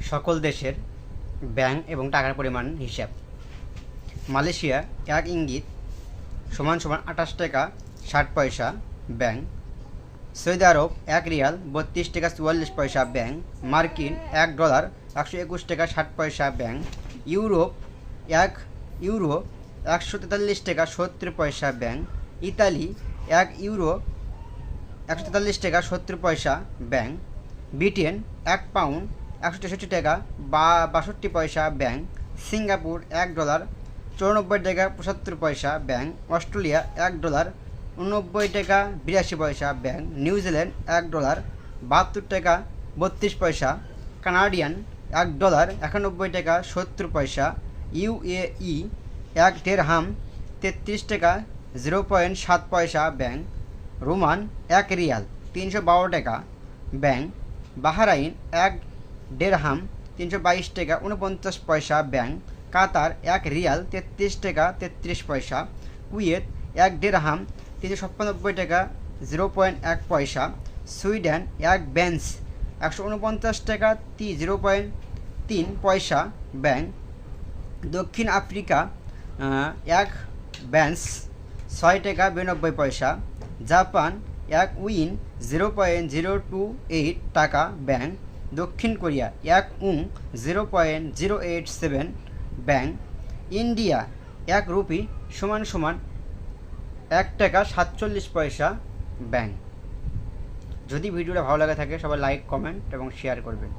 সকল দেশের ব্যাংক এবং টাকার পরিমাণ হিসাব। মালয়েশিয়া 1 ইঙ্গিত সমান 28 টাকা 60 পয়সা ব্যাংক। সৌদি আরব 1 রিয়াল 32 টাকা 44 পয়সা ব্যাংক। মার্কিন $1 121 টাকা 60 পয়সা ব্যাংক। ইউরোপ 1 ইউরো 143 টাকা 70 পয়সা ব্যাংক। ইতালি 1 ইউরো 143 টাকা 70 পয়সা ব্যাংক। ব্রিটেন 1 পাউন্ড 163 টাকা 62 পয়সা ব্যাংক। সিঙ্গাপুর $1 94 টাকা 75 পয়সা ব্যাংক। অস্ট্রেলিয়া $1 89 টাকা 82 পয়সা ব্যাংক। নিউজিল্যান্ড $1 72 টাকা 32 পয়সা। কানাডিয়ান $1 91 টাকা 70 পয়সা। ইউএই 1 দিরহাম 33 টাকা 0.7 পয়সা ব্যাংক। রোমান 1 রিয়াল 312 টাকা ব্যাংক। বাহরাইন 1 দিরহাম 322 টাকা 49 পয়সা ব্যাংক। কাতার 1 রিয়াল 33 টাকা 33 পয়সা। কুয়েত 1 দিরহাম 397 টাকা 0.1 পয়সা। সুইডেন 1 বেন্স 149 টাকা 0.3 পয়সা ব্যাংক। দক্ষিণ আফ্রিকা 1 বেন্স 6 টাকা 92 পয়সা। জাপান 1 উইন 0.028 টাকা ব্যাংক। দক্ষিণ কোরিয়া 1 উং 0.087 ব্যাংক। ইন্ডিয়া 1 রুপি সমান 1 টাকা 47 পয়সা ব্যাংক। যদি ভিডিওটা ভালো লাগে থাকে সবাই লাইক, কমেন্ট এবং শেয়ার করবেন।